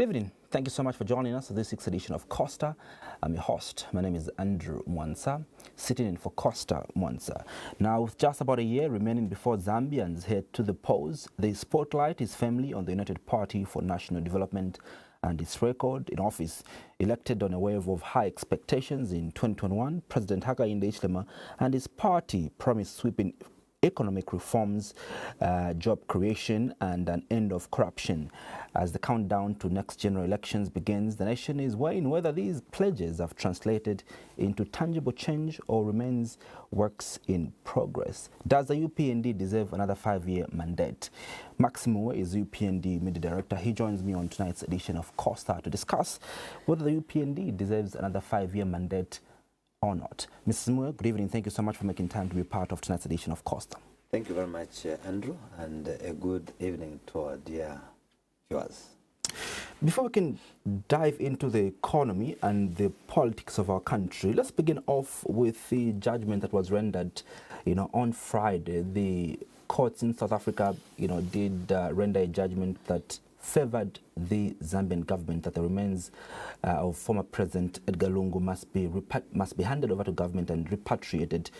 Good evening. Thank you so much for joining us for this 6th edition of COSTA. I'm your host. My name is Andrew Mwansa, sitting in for COSTA Mwansa. Now, with just about a year remaining before Zambians head to the polls, the spotlight is firmly on the United Party for National Development and its record in office. Elected on a wave of high expectations in 2021, President Hakainde Hichilema and his party promised sweeping economic reforms, job creation, and an end of corruption. As the countdown to next general elections begins, the nation is weighing whether these pledges have translated into tangible change or remains works in progress. Does the UPND deserve another 5-year mandate? Simuuwe is UPND Media Director. He joins me on tonight's edition of COSTA to discuss whether the UPND deserves another 5-year mandate or not. Mr. Simuuwe, good evening. Thank you so much for making time to be part of tonight's edition of COSTA. Thank you very much, Andrew, and a good evening to our dear viewers. Before we can dive into the economy and the politics of our country, let's begin off with the judgment that was rendered, on Friday. The courts in South Africa, did render a judgment that favored the Zambian government, that the remains of former President Edgar Lungu must be handed over to government and repatriated,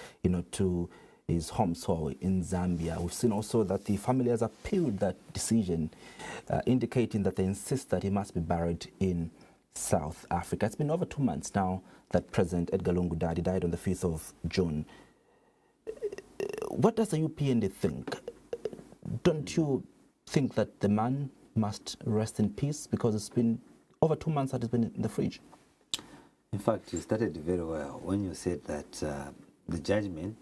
to his home soil in Zambia. We've seen also that the family has appealed that decision, indicating that they insist that he must be buried in South Africa. It's been over 2 months now that President Edgar Lungu died. He died on the 5th of June. What does the UPND think? Don't you think that the man must rest in peace, because it's been over 2 months that it's been in the fridge? In fact, you started very well when you said that the judgment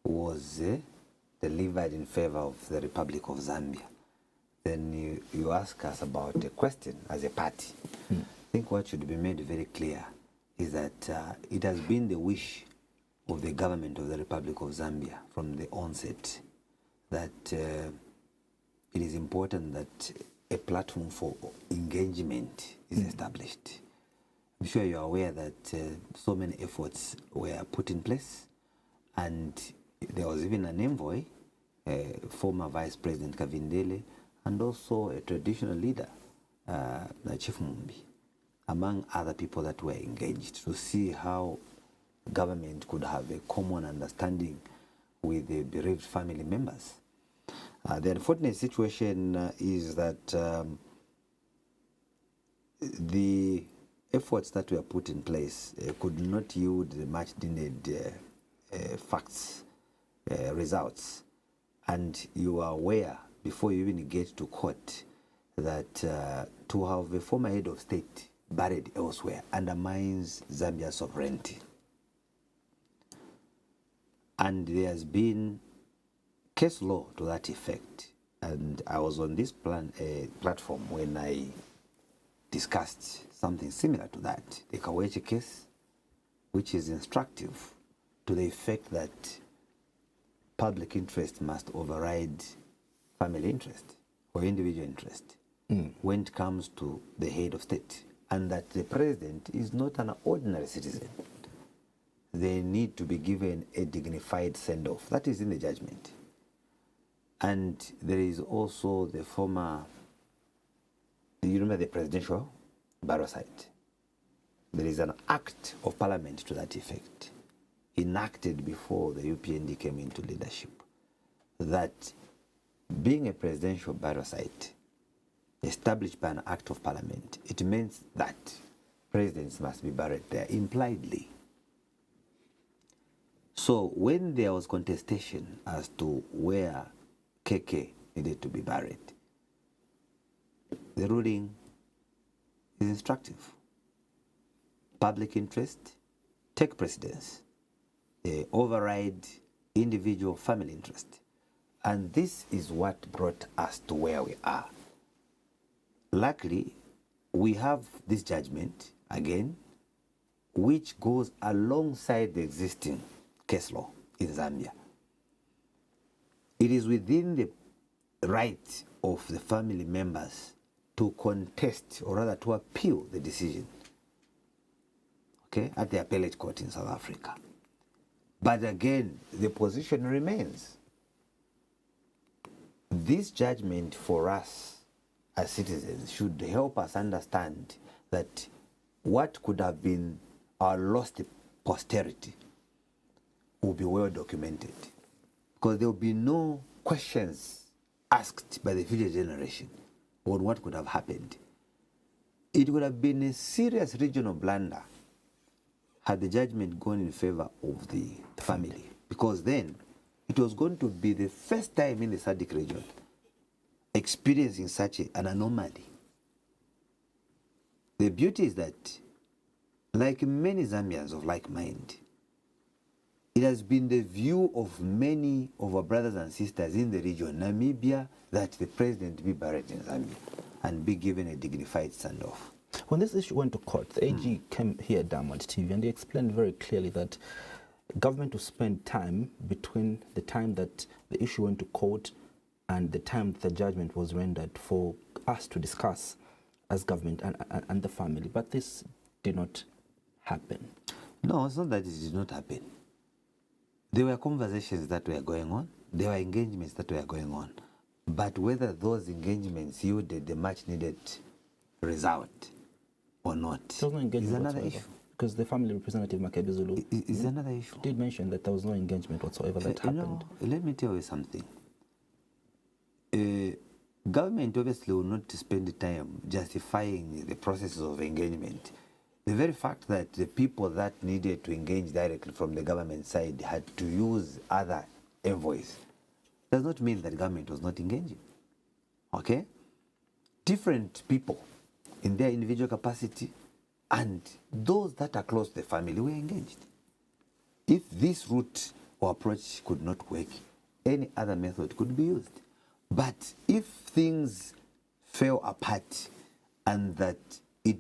was delivered in favor of the Republic of Zambia. Then you ask us about a question as a party. I think what should be made very clear is that it has been the wish of the government of the Republic of Zambia from the onset that it is important that a platform for engagement is established. I'm sure you're aware that so many efforts were put in place, and there was even an envoy, former Vice President Kavindele, and also a traditional leader, Chief Mumbi, among other people that were engaged to see how government could have a common understanding with the bereaved family members. The unfortunate situation is that the efforts that were put in place could not yield the much-needed facts, results. And you are aware, before you even get to court, that to have a former head of state buried elsewhere undermines Zambia's sovereignty. And there has been case law to that effect, and I was on this platform when I discussed something similar to that, the Kaweche case, which is instructive to the effect that public interest must override family interest or individual interest when it comes to the head of state, and that the president is not an ordinary citizen. They need to be given a dignified send-off. That is in the judgment. And there is also the former, you remember the presidential burial site. There is an act of parliament to that effect, enacted before the UPND came into leadership, that being a presidential burial site established by an act of parliament, it means that presidents must be buried there impliedly. So when there was contestation as to where KK needed to be buried, the ruling is instructive. Public interest take precedence, override individual family interest. And this is what brought us to where we are. Luckily, we have this judgment, again, which goes alongside the existing case law in Zambia. It is within the right of the family members to contest, or rather to appeal the decision, at the appellate court in South Africa. But again, the position remains. This judgment for us as citizens should help us understand that what could have been our lost posterity will be well documented, because there will be no questions asked by the future generation on what could have happened. It would have been a serious regional blunder had the judgment gone in favor of the family, because then it was going to be the first time in the SADC region experiencing such an anomaly. The beauty is that, like many Zambians of like mind, it has been the view of many of our brothers and sisters in the region, Namibia, that the president be buried in Zambia and be given a dignified standoff. When this issue went to court, the AG came here at Diamond TV and they explained very clearly that government will spend time between the time that the issue went to court and the time the judgment was rendered for us to discuss as government and the family. But this did not happen. No, it's not that it did not happen. There were conversations that were going on. There were engagements that were going on. But whether those engagements yielded the much needed result or not there was no engagement is another whatsoever. issue. Because the family representative, Makebi Zulu, Is another issue. did mention that there was no engagement whatsoever that happened. Let me tell you something. Government obviously will not spend the time justifying the processes of engagement. The very fact that the people that needed to engage directly from the government side had to use other envoys does not mean that the government was not engaging. Okay? Different people in their individual capacity and those that are close to the family were engaged. If this route or approach could not work, any other method could be used. But if things fell apart and that it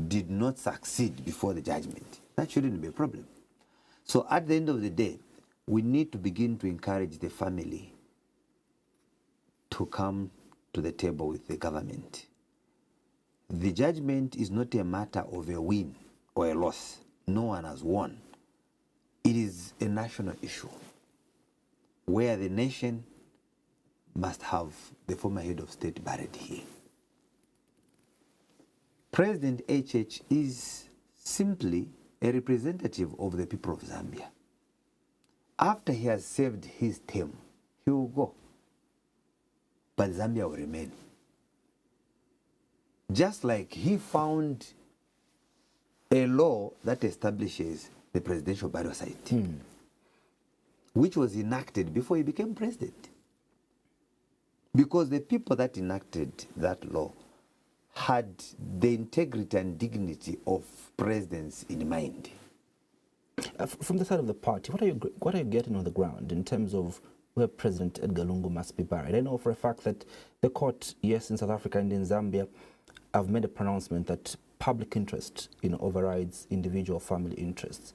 did not succeed before the judgment, that shouldn't be a problem. So at the end of the day, we need to begin to encourage the family to come to the table with the government. The judgment is not a matter of a win or a loss. No one has won. It is a national issue where the nation must have the former head of state buried here. President HH is simply a representative of the people of Zambia. After he has served his term, he will go. But Zambia will remain. Just like he found a law that establishes the presidential burial site, which was enacted before he became president. Because the people that enacted that law had the integrity and dignity of presidents in mind. From the side of the party, what are you getting on the ground in terms of where President Edgar Lungu must be buried? I know for a fact that the court, yes, in South Africa and in Zambia, have made a pronouncement that public interest, overrides individual family interests.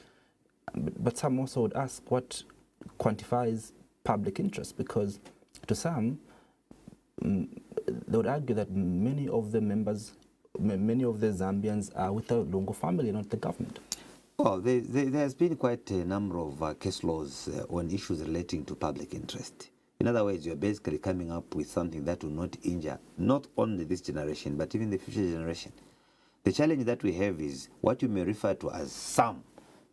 But some also would ask what quantifies public interest, because to some, they would argue that many of the members, many of the Zambians are with the Lungu family, not the government. Well, there has been quite a number of case laws on issues relating to public interest. In other words, you're basically coming up with something that will not injure not only this generation, but even the future generation. The challenge that we have is what you may refer to as some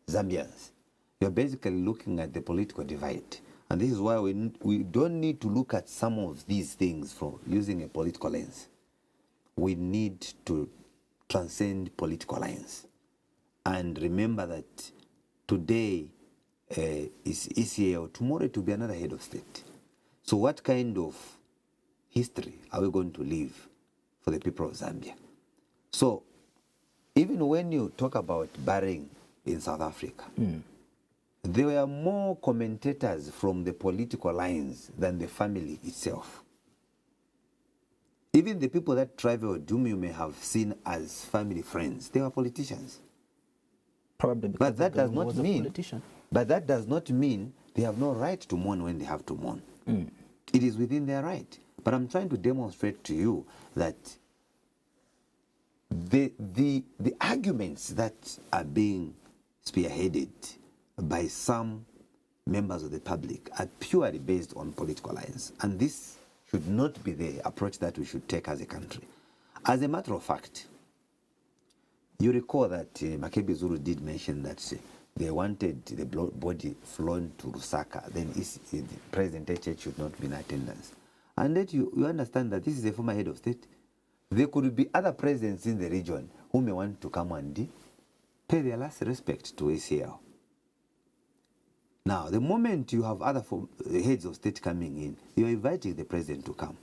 Zambians. You're basically looking at the political divide. And this is why we don't need to look at some of these things from using a political lens. We need to transcend political lines. And remember that today is ECA, tomorrow it will be another head of state. So what kind of history are we going to leave for the people of Zambia? So even when you talk about burying in South Africa, there were more commentators from the political lines than the family itself. Even the people that traveled, whom you may have seen as family friends, they were politicians. Probably because But that does not a mean. politician. But that does not mean they have no right to mourn when they have to mourn. It is within their right. But I'm trying to demonstrate to you that the arguments that are being spearheaded by some members of the public are purely based on political lines. And this should not be the approach that we should take as a country. As a matter of fact, you recall that Makebi Zulu did mention that they wanted the body flown to Lusaka, then the President Echech should not be in attendance. And that you understand that this is a former head of state. There could be other presidents in the region who may want to come and pay their last respect to ACL. Now, the moment you have other heads of state coming in, you're inviting the president to come.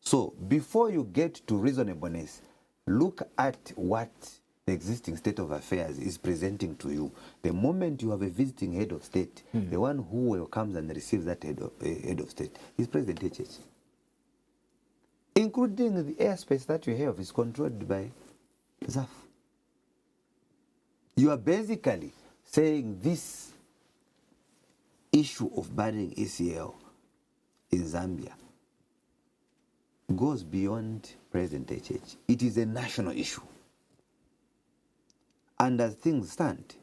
So, before you get to reasonableness, look at what the existing state of affairs is presenting to you. The moment you have a visiting head of state, the one who welcomes and receives that head of state is President Echech. Including the airspace that you have is controlled by ZAF. You are basically saying this issue of banning ACL in Zambia goes beyond President Echech. It is a national issue. And as things stand,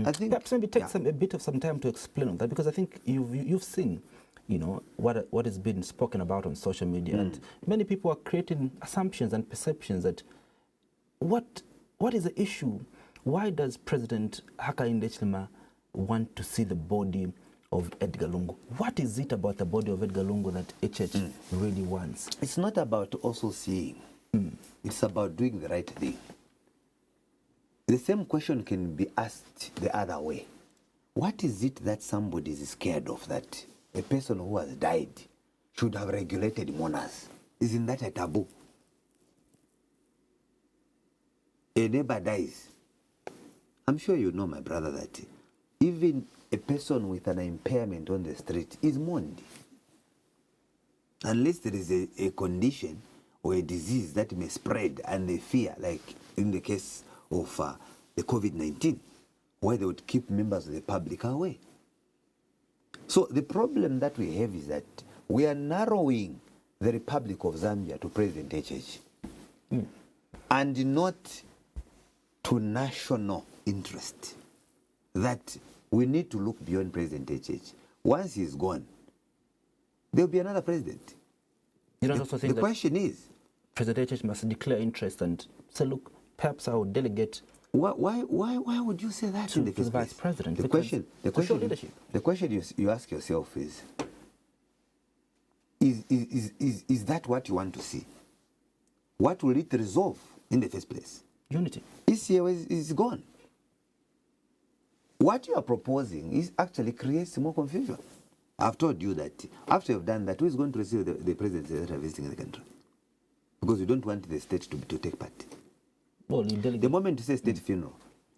I think perhaps maybe take a bit of some time to explain on that, because I think you've seen, you know, what has been spoken about on social media, and many people are creating assumptions and perceptions that what is the issue? Why does President Hakainde Hichilema want to see the body of Edgar Lungu? What is it about the body of Edgar Lungu that Echech really wants? It's not about also seeing. It's about doing the right thing. The same question can be asked the other way. What is it that somebody is scared of, that a person who has died should have regulated mourners? Isn't that a taboo? A neighbor dies. I'm sure you know, my brother, that even a person with an impairment on the street is mourned. Unless there is a condition or a disease that may spread and they fear, like in the case of the COVID-19, where they would keep members of the public away. So the problem that we have is that we are narrowing the Republic of Zambia to President Echech and not to national interest. That we need to look beyond President Echech. Once he's gone, there will be another president. You don't also think the question is, President Echech must declare interest and say, look, perhaps I will delegate. Why would you say that in the first vice place? president? The question you ask yourself is that what you want to see? What will it resolve in the first place? Unity. ECA is gone. What you are proposing is actually creates more confusion. I've told you that after you've done that, who is going to receive the presidents that are visiting the country? Because you don't want the state to take part. Well, you delegate. The moment you say state funeral,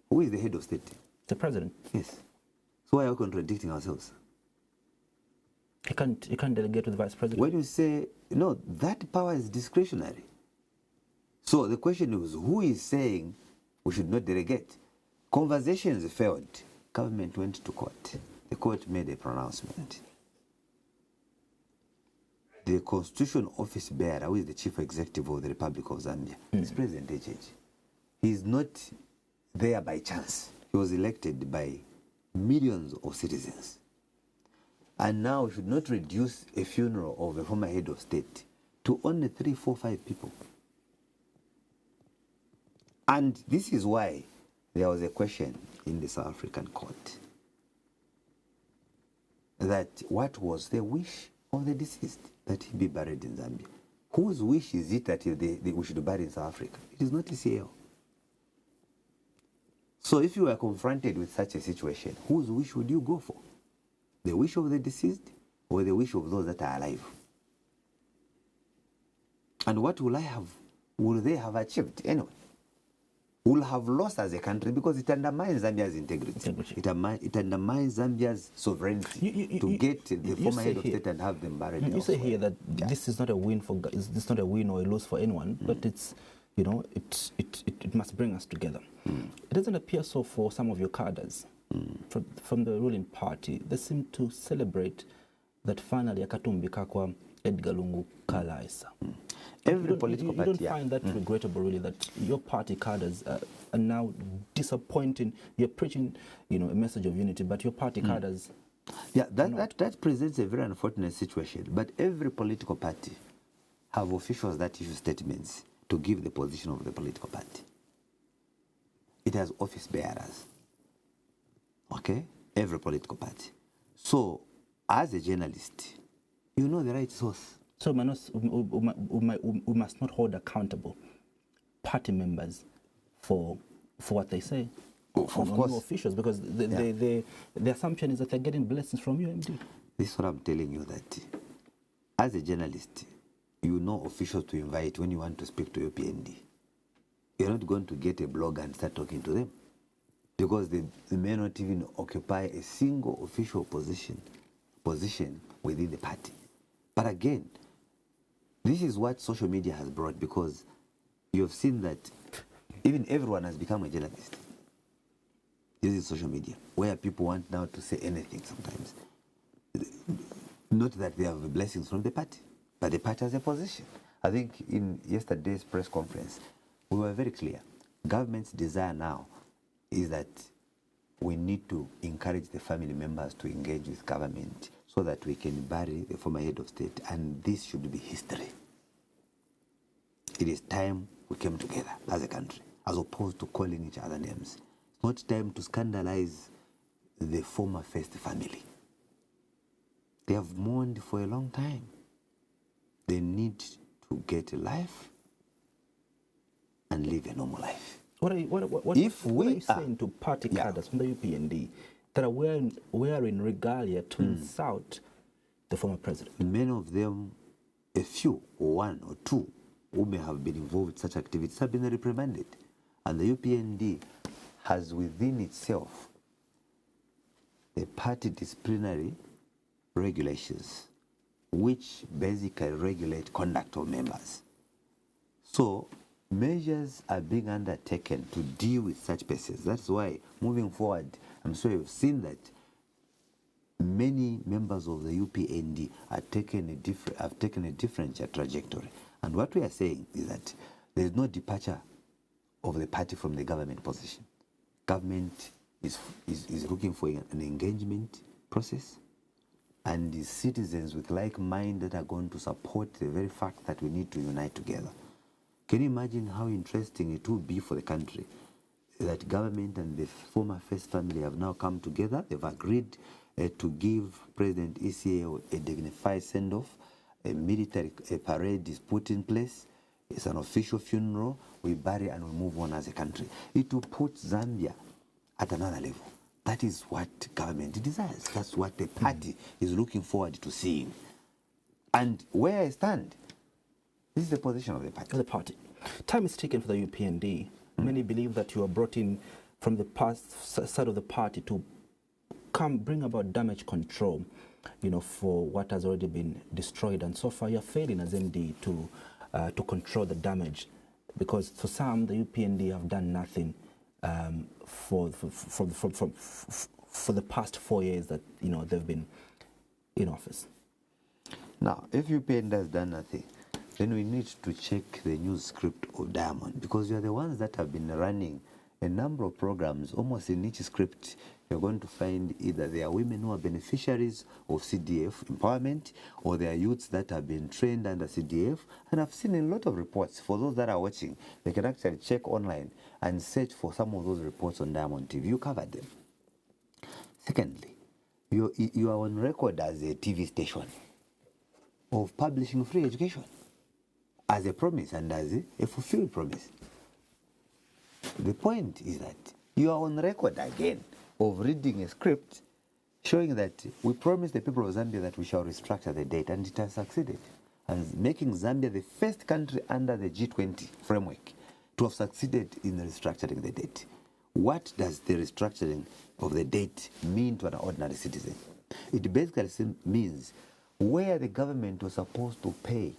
who is the head of state? The president. Yes. So why are we contradicting ourselves? He can't delegate to the vice president. When you say, no, that power is discretionary. So the question is, who is saying we should not delegate? Conversations failed. Government went to court. The court made a pronouncement. The Constitution Office bearer, who is the chief executive of the Republic of Zambia, is President Echech. He is not there by chance. He was elected by millions of citizens. And now we should not reduce a funeral of a former head of state to only 3, 4, 5 people. And this is why there was a question in the South African court that what was the wish of the deceased, that he be buried in Zambia. Whose wish is it that we should bury in South Africa? It is not ECL. So if you were confronted with such a situation, whose wish would you go for? The wish of the deceased or the wish of those that are alive? And what will they have achieved anyway? Will have lost as a country because it undermines Zambia's integrity. It undermines Zambia's sovereignty to get the former head of state and have them buried elsewhere. You say here that this is not a win for, this is not a win or a loss for anyone, but it's, you know, it must bring us together. It doesn't appear so for some of your cadres from the ruling party. They seem to celebrate that finally Akatumbi Kakwa Edgar Lungu Kalaisa. Every political party. You don't find that regrettable, really, that your party cadres are now disappointing. You're preaching, you know, a message of unity, but your party cadres Yeah, that presents a very unfortunate situation. But every political party have officials that issue statements to give the position of the political party. It has office bearers. Okay? Every political party. So, as a journalist, you know the right source. So we must not hold accountable party members for what they say. Of course. New officials, because the assumption is that they're getting blessings from UMD. This is what I'm telling you, that as a journalist, you know officials to invite when you want to speak to UPND. You're not going to get a blogger and start talking to them, because they may not even occupy a single official position within the party. But again, this is what social media has brought, because you have seen that even everyone has become a journalist. This is social media, where people want now to say anything sometimes. Not that they have blessings from the party, but the party has a position. I think in yesterday's press conference, we were very clear. Government's desire now is that we need to encourage the family members to engage with government so that we can bury the former head of state, and this should be history. It is time we came together as a country, as opposed to calling each other names. It's not time to scandalize the former first family. They have mourned for a long time. They need to get a life and live a normal life. What are you saying to party cadres from the UPND that are wearing regalia to insult the former president? Many of them, a few, or one or two, who may have been involved in such activities have been reprimanded. And the UPND has within itself the party disciplinary regulations, which basically regulate conduct of members. So measures are being undertaken to deal with such cases. That's why, moving forward, I'm sure you've seen that many members of the UPND have taken a different trajectory. And what we are saying is that there is no departure of the party from the government position. Government is looking for an engagement process, and the citizens with like mind that are going to support the very fact that we need to unite together. Can you imagine how interesting it would be for the country that government and the former first family have now come together? They've agreed to give President ECA a dignified send-off. A military parade is put in place. It's an official funeral. We bury and we move on as a country. It will put Zambia at another level. That is what government desires. That's what the party is looking forward to seeing. And where I stand, this is the position of the party. The party. Time is taken for the UPND. Many believe that you are brought in from the past side of the party to come bring about damage control, for what has already been destroyed. And so far, you're failing as MD to control the damage, because for some, the UPND have done nothing for the past 4 years that they've been in office. Now, if UPND has done nothing, then we need to check the news script of Diamond, because you are the ones that have been running a number of programs. Almost in each script, you're going to find either there are women who are beneficiaries of CDF empowerment, or there are youths that have been trained under CDF. And I've seen a lot of reports. For those that are watching, they can actually check online and search for some of those reports on Diamond TV. You covered them. Secondly, you are on record as a TV station of publishing free education as a promise and as a fulfilled promise. The point is that you are on record again of reading a script showing that we promised the people of Zambia that we shall restructure the debt, and it has succeeded, and making Zambia the first country under the G20 framework to have succeeded in restructuring the debt. What does the restructuring of the debt mean to an ordinary citizen? It basically means where the government was supposed to pay.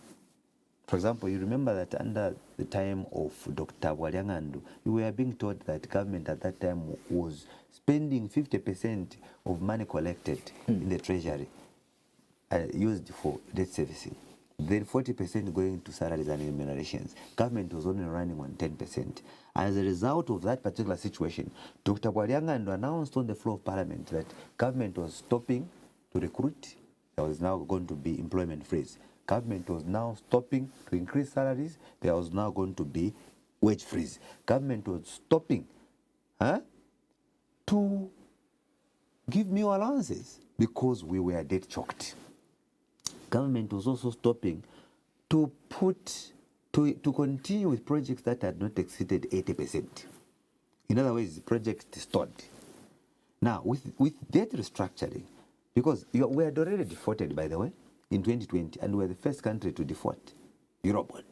For example, you remember that under the time of Dr. Bwalyangandu, you were being told that government at that time was spending 50% of money collected in the treasury used for debt servicing. Then 40% going to salaries and remunerations. Government was only running on 10%. As a result of that particular situation, Dr. Bwalyangandu announced on the floor of parliament that government was stopping to recruit. There was now going to be employment freeze. Government was now stopping to increase salaries. There was now going to be wage freeze. Government was stopping to give meal allowances because we were debt choked. Government was also stopping to continue with projects that had not exceeded 80%. In other words, the project stalled. Now, with debt restructuring, because we had already defaulted, by the way, in 2020, and we were the first country to default, Eurobond.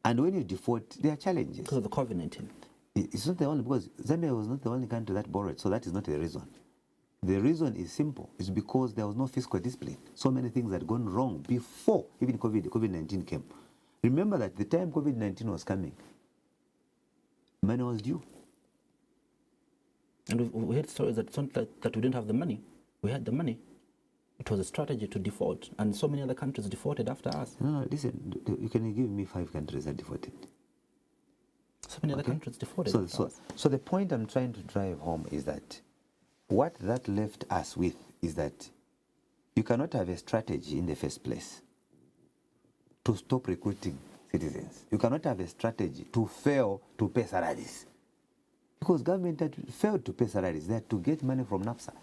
And when you default, there are challenges. Because of the COVID-19. It's not the only, because Zambia was not the only country that borrowed, so that is not the reason. The reason is simple. It's because there was no fiscal discipline. So many things had gone wrong before even COVID-19 came. Remember that the time COVID-19 was coming, money was due. And we had stories that it's not that we didn't have the money. We had the money. It was a strategy to default. And so many other countries defaulted after us. No, listen, you can give me 5 countries that defaulted. So many other countries defaulted after us. So the point I'm trying to drive home is that what that left us with is that you cannot have a strategy in the first place to stop recruiting citizens. You cannot have a strategy to fail to pay salaries. Because government had failed to pay salaries. They had to get money from NAFSA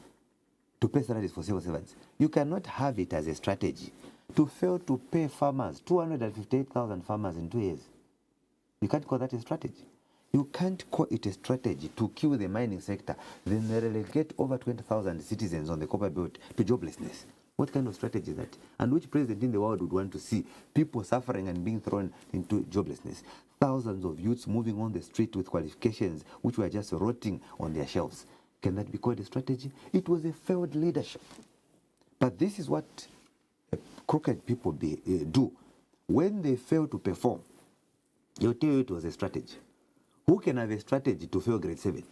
to pay salaries for civil servants. You cannot have it as a strategy to fail to pay farmers, 258,000 farmers in 2 years. You can't call that a strategy. You can't call it a strategy to kill the mining sector, then relegate over 20,000 citizens on the copper belt to joblessness. What kind of strategy is that? And which president in the world would want to see people suffering and being thrown into joblessness? Thousands of youths moving on the street with qualifications which were just rotting on their shelves. Can that be called a strategy? It was a failed leadership. But this is what crooked people do. When they fail to perform, they'll tell you it was a strategy. Who can have a strategy to fail grade 7?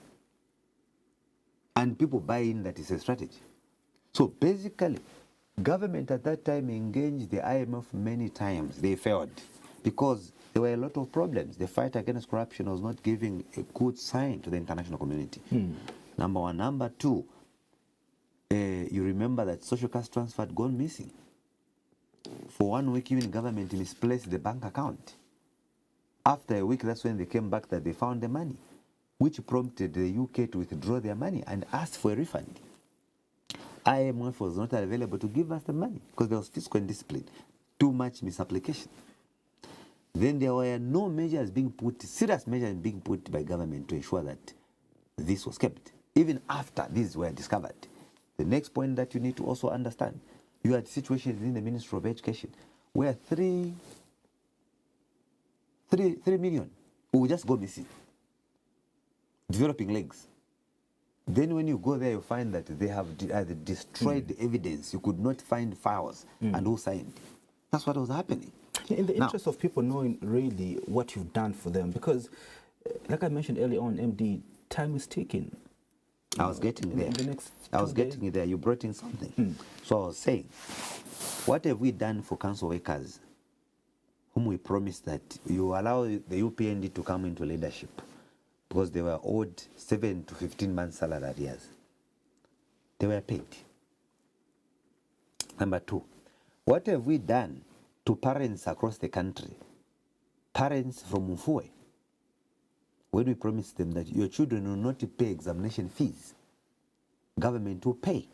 And people buy in that it's a strategy. So basically, government at that time engaged the IMF many times. They failed because there were a lot of problems. The fight against corruption was not giving a good sign to the international community. Number one. Number two, you remember that social cash transfer had gone missing. For 1 week, even government misplaced the bank account. After a week, that's when they came back that they found the money, which prompted the UK to withdraw their money and ask for a refund. IMF was not available to give us the money because there was fiscal indiscipline, too much misapplication. Then there were no measures being put, serious measures being put by government to ensure that this was kept, even after these were discovered. The next point that you need to also understand, you had situations in the Ministry of Education where 3 million will just go missing, developing legs. Then when you go there, you find that they have destroyed the evidence. You could not find files and who signed. That's what was happening. In the interest of people knowing really what you've done for them, because like I mentioned earlier on, MD, time is ticking. I was getting there. Getting there. You brought in something. So I was saying, what have we done for council workers whom we promised that you allow the UPND to come into leadership because they were owed 7 to 15 months salary arrears? They were paid. Number two, what have we done to parents across the country? Parents from Simuuwe, when we promised them that your children will not pay examination fees, government will pay.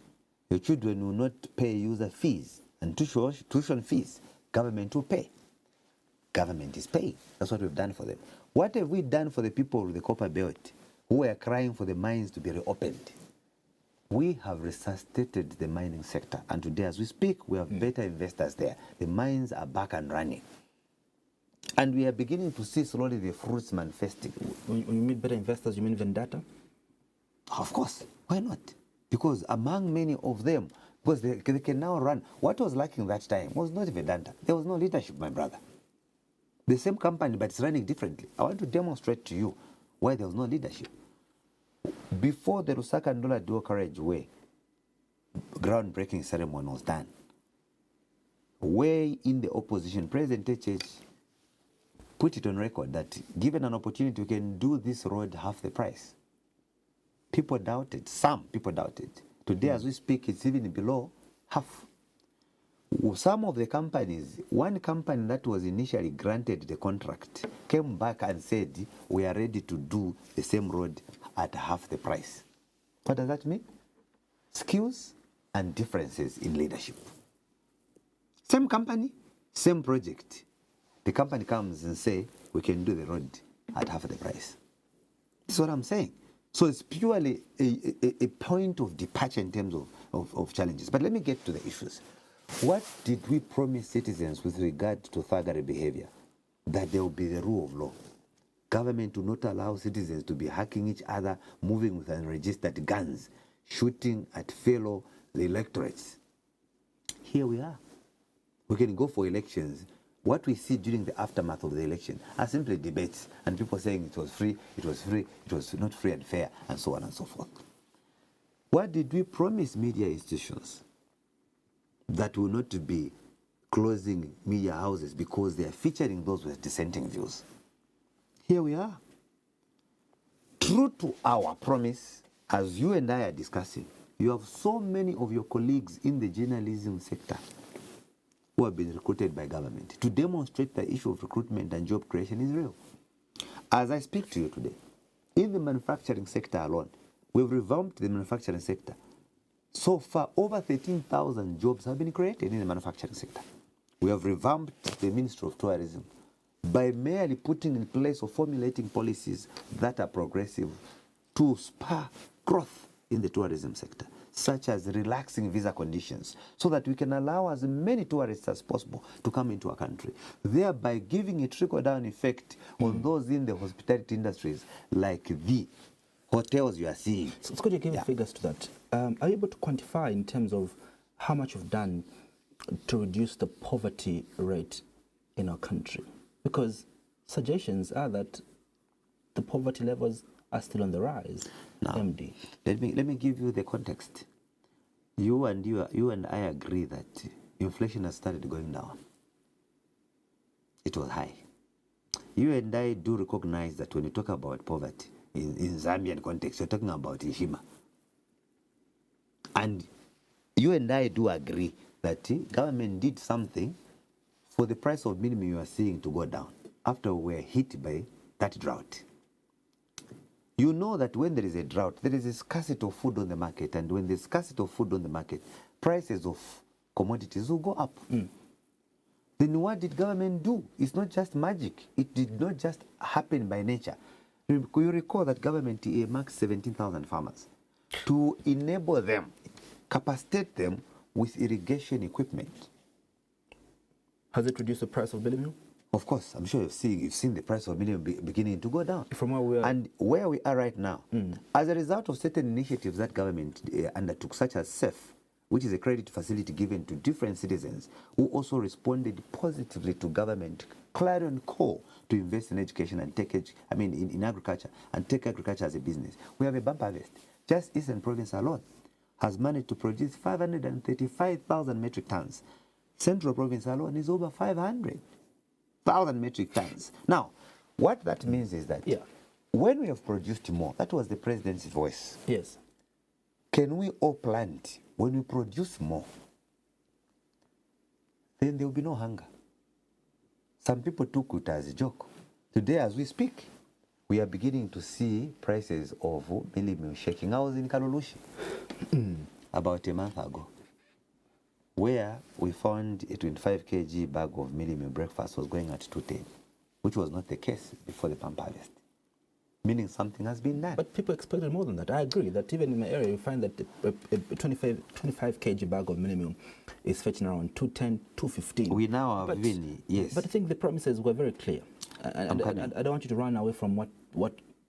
Your children will not pay user fees and tuition fees, government will pay. Government is paying. That's what we've done for them. What have we done for the people of the copper belt who were crying for the mines to be reopened? We have resuscitated the mining sector, and today as we speak, we have better investors there. The mines are back and running. And we are beginning to see slowly the fruits manifesting. When you mean better investors, you mean vendetta? Of course. Why not? Because among many of them, because they can now run. What was lacking that time was not vendetta. There was no leadership, my brother. The same company, but it's running differently. I want to demonstrate to you why there was no leadership. Before the Lusaka and Ndola Dual Carriageway groundbreaking ceremony was done, way in the opposition, President H put it on record that given an opportunity, we can do this road half the price. People doubted. Some people doubted. Today, as we speak, it's even below half. Some of the companies, one company that was initially granted the contract came back and said, we are ready to do the same road at half the price. What does that mean? Skills and differences in leadership. Same company, same project. The company comes and say, we can do the road at half the price. That's what I'm saying. So it's purely a point of departure in terms of challenges. But let me get to the issues. What did we promise citizens with regard to thuggery behavior? That there will be the rule of law. Government will not allow citizens to be hacking each other, moving with unregistered guns, shooting at fellow electorates. Here we are. We can go for elections. What we see during the aftermath of the election are simply debates and people saying it was free, it was not free and fair, and so on and so forth. What did we promise media institutions? That will not be closing media houses because they are featuring those with dissenting views. Here we are. True to our promise, as you and I are discussing, you have so many of your colleagues in the journalism sector who have been recruited by government to demonstrate the issue of recruitment and job creation is real. As I speak to you today, in the manufacturing sector alone, we've revamped the manufacturing sector. So far, over 13,000 jobs have been created in the manufacturing sector. We have revamped the Ministry of Tourism by merely putting in place or formulating policies that are progressive to spur growth in the tourism sector, such as relaxing visa conditions so that we can allow as many tourists as possible to come into our country, thereby giving a trickle-down effect on those in the hospitality industries like the hotels you are seeing. So could you give me figures to that? Are you able to quantify in terms of how much you've done to reduce the poverty rate in our country? Because suggestions are that the poverty levels are still on the rise. Now, MD. Let me give you the context. You and I agree that inflation has started going down. It was high. You and I do recognize that when you talk about poverty in Zambian context, you're talking about Ishima. And you and I do agree that government did something for the price of minimum you are seeing to go down after we were hit by that drought. You know that when there is a drought, there is a scarcity of food on the market, and when there's scarcity of food on the market, prices of commodities will go up. Then what did government do? It's not just magic. It did not just happen by nature. You recall that government earmarked 17,000 farmers to enable them, capacitate them with irrigation equipment. Has it reduced the price of minimum? Of course, I'm sure you've seen the price of minimum beginning to go down. From where we are. And where we are right now, as a result of certain initiatives that government undertook, such as SAFE, which is a credit facility given to different citizens who also responded positively to government clarion call to invest in education and in agriculture and take agriculture as a business. We have a bumper harvest. Just Eastern Province alone has managed to produce 535,000 metric tons. Central Province alone is over 500,000 metric tons. Now, what that means is that when we have produced more, that was the president's voice. Yes. Can we all plant? When we produce more, then there will be no hunger. Some people took it as a joke. Today, as we speak, we are beginning to see prices of millet shaking. I was in Kalulushi about a month ago, where we found a 25 kg bag of millet breakfast was going at 210, which was not the case before the pump harvest. Meaning something has been done. But people expected more than that. I agree that even in my area, you find that a 25 kg bag of minimum is fetching around 210, 215. We now have yes. But I think the promises were very clear. And I don't want you to run away from what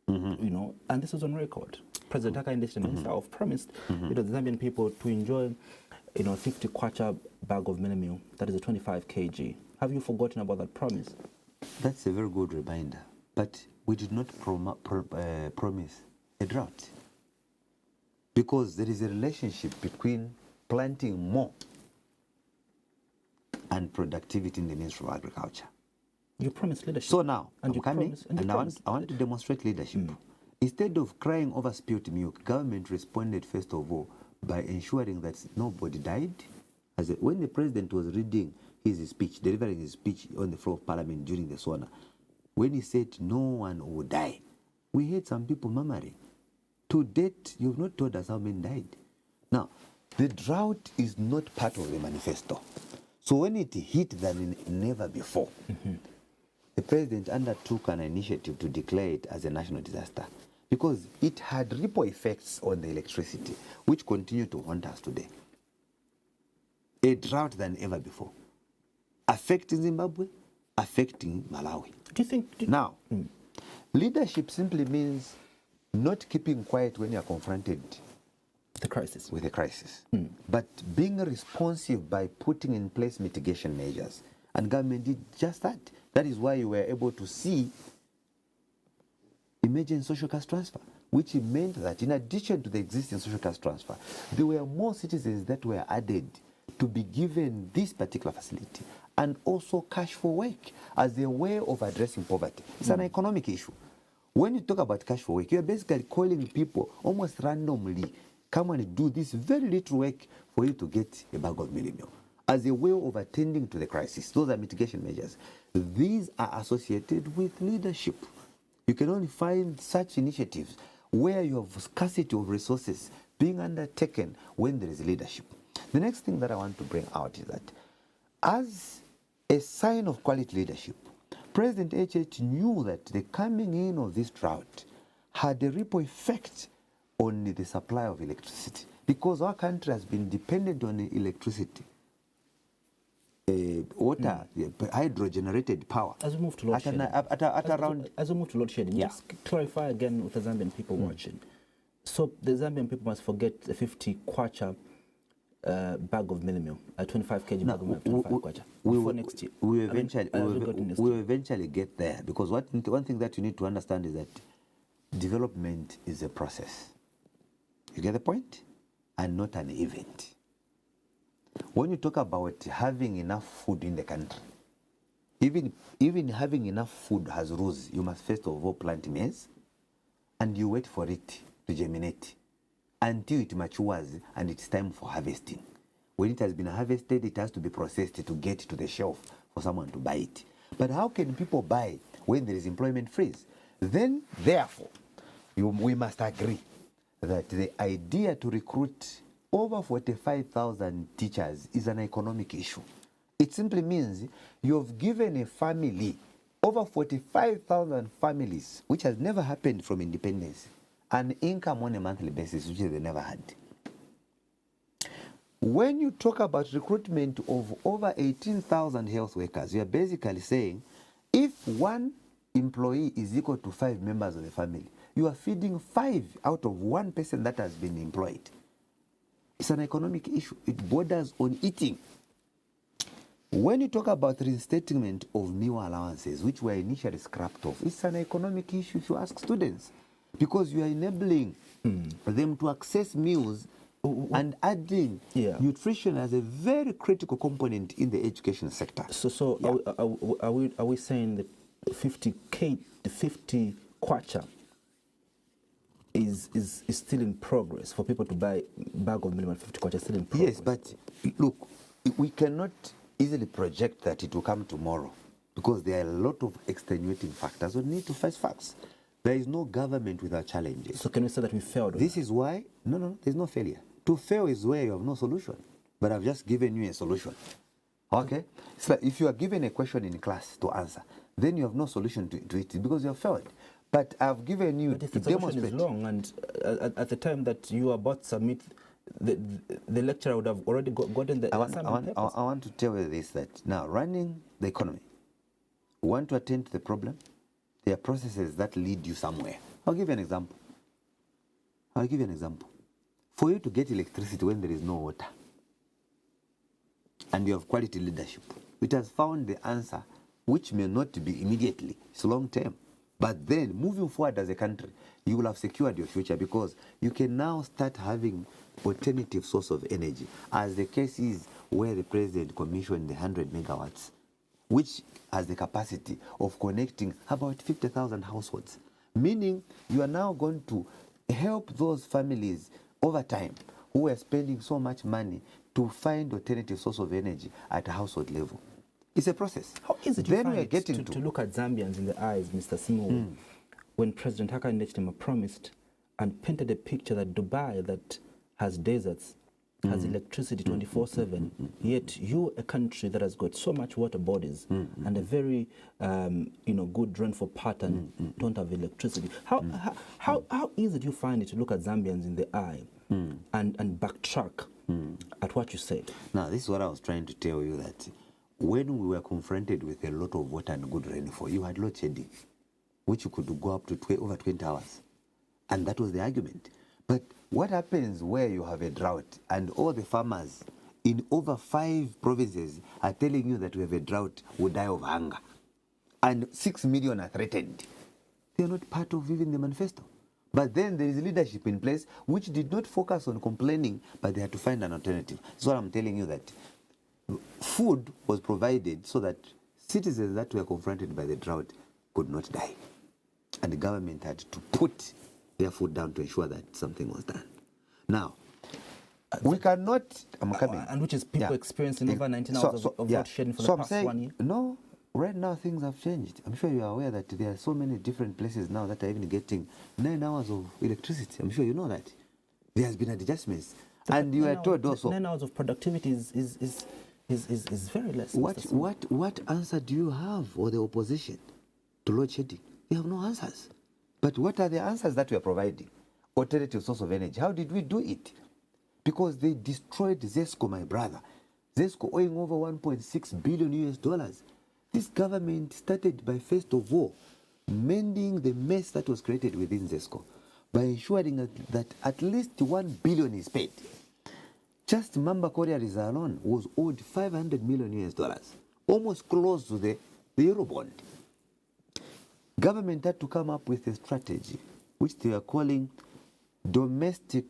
you know, and this was on record. President Hakainde himself promised the Zambian people to enjoy 50 kwacha bag of minimum, that is a 25 kg. Have you forgotten about that promise? That's a very good reminder. But we did not promise a drought, because there is a relationship between planting more and productivity in the Ministry of Agriculture. You promised leadership. So now, and I'm coming, and I want to demonstrate leadership. Instead of crying over spilt milk, government responded first of all by ensuring that nobody died, When the president was reading his speech, delivering his speech on the floor of parliament during the SONA, when he said no one will die, we heard some people murmuring. To date, you've not told us how many died. Now, the drought is not part of the manifesto. So when it hit than never before, the president undertook an initiative to declare it as a national disaster because it had ripple effects on the electricity, which continue to haunt us today. A drought than ever before, affecting Zimbabwe, affecting Malawi. Do you think... Now, leadership simply means not keeping quiet when you are confronted with a crisis, but being responsive by putting in place mitigation measures. And government did just that. That is why you were able to see emergent social cash transfer, which meant that in addition to the existing social cash transfer, there were more citizens that were added to be given this particular facility, and also cash for work as a way of addressing poverty. It's an economic issue. When you talk about cash for work, you're basically calling people almost randomly, come and do this very little work for you to get a bag of millennium as a way of attending to the crisis. Those are mitigation measures. These are associated with leadership. You can only find such initiatives where you have scarcity of resources being undertaken when there is leadership. The next thing that I want to bring out is that as a sign of quality leadership, President HH knew that the coming in of this drought had a ripple effect on the supply of electricity because our country has been dependent on electricity, water, hydro-generated power. As we move to load shedding, as we move to load shedding, just clarify again with the Zambian people watching. So the Zambian people must forget the 50 kwacha bag of millennium, a 25 kg bag of millennium, 25 kwacha, before next year. We will eventually get there, because one thing that you need to understand is that development is a process. You get the point? And not an event. When you talk about having enough food in the country, even having enough food has rules. You must first of all plant maize, and you wait for it to germinate until it matures and it's time for harvesting. When it has been harvested, it has to be processed to get to the shelf for someone to buy it. But how can people buy when there is employment freeze? Then, therefore, we must agree that the idea to recruit over 45,000 teachers is an economic issue. It simply means you've given a family, over 45,000 families, which has never happened from independence, an income on a monthly basis, which they never had. When you talk about recruitment of over 18,000 health workers, you are basically saying if one employee is equal to 5 members of the family, you are feeding 5 out of 1 person that has been employed. It's an economic issue. It borders on eating. When you talk about reinstatement of meal allowances, which were initially scrapped off, it's an economic issue if you ask students, because you are enabling them to access meals and adding nutrition as a very critical component in the education sector. So are we saying that 50 kwacha is still in progress for people to buy bag of minimum 50 kwacha, still in progress? Yes, but look, we cannot easily project that it will come tomorrow, because there are a lot of extenuating factors. We need to face facts. There is no government without challenges. So can we say that we failed? This is why, no, there's no failure. To fail is where you have no solution. But I've just given you a solution. Okay? It's like if you are given a question in class to answer, then you have no solution to it because you have failed. But I've given you to demonstrate. Is long, and at the time that you are about to submit, the lecturer would have already gotten the assignment papers. I want to tell you this, that now running the economy, we want to attend to the problem. There are processes that lead you somewhere. I'll give you an example. For you to get electricity when there is no water, and you have quality leadership, it has found the answer, which may not be immediately, it's long term. But then, moving forward as a country, you will have secured your future, because you can now start having alternative source of energy, as the case is where the president commissioned the 100 megawatts, which has the capacity of connecting about 50,000 households. Meaning, you are now going to help those families over time who were spending so much money to find alternative source of energy at a household level. It's a process. How easy do you Then find we are it getting to look at Zambians in the eyes, Mr. Simuuwe, when President Hakainde Hichilema promised and painted a picture that Dubai, that has deserts, has electricity 24/7, yet you, a country that has got so much water bodies and a very good rainfall pattern, don't have electricity. How easy do you find it to look at Zambians in the eye and backtrack at what you said? Now, this is what I was trying to tell you, that when we were confronted with a lot of water and good rainfall, you had load shedding, which you could go up to over 20 hours. And that was the argument. But what happens where you have a drought and all the farmers in over 5 provinces are telling you that we have a drought, will die of hunger, and 6 million are threatened? They are not part of even the manifesto. But then there is leadership in place which did not focus on complaining, but they had to find an alternative. That's what I'm telling you, that food was provided so that citizens that were confronted by the drought could not die. And the government had to put their foot down to ensure that something was done. Now, we cannot... I'm coming. And which is people experiencing over 19 hours of load shedding for the past 1 year? No, right now things have changed. I'm sure you are aware that there are so many different places now that are even getting 9 hours of electricity. I'm sure you know that. There has been adjustments. And you are told also... 9 hours of productivity is very less. What answer do you have for the opposition to load shedding? You have no answers. But what are the answers that we are providing? Alternative source of energy. How did we do it? Because they destroyed ZESCO, my brother. ZESCO owing over 1.6 billion US dollars. This government started by, first of all, mending the mess that was created within ZESCO by ensuring that at least 1 billion is paid. Just Mamba Collieries alone was owed 500 million US dollars, almost close to the Eurobond. Government had to come up with a strategy, which they are calling Domestic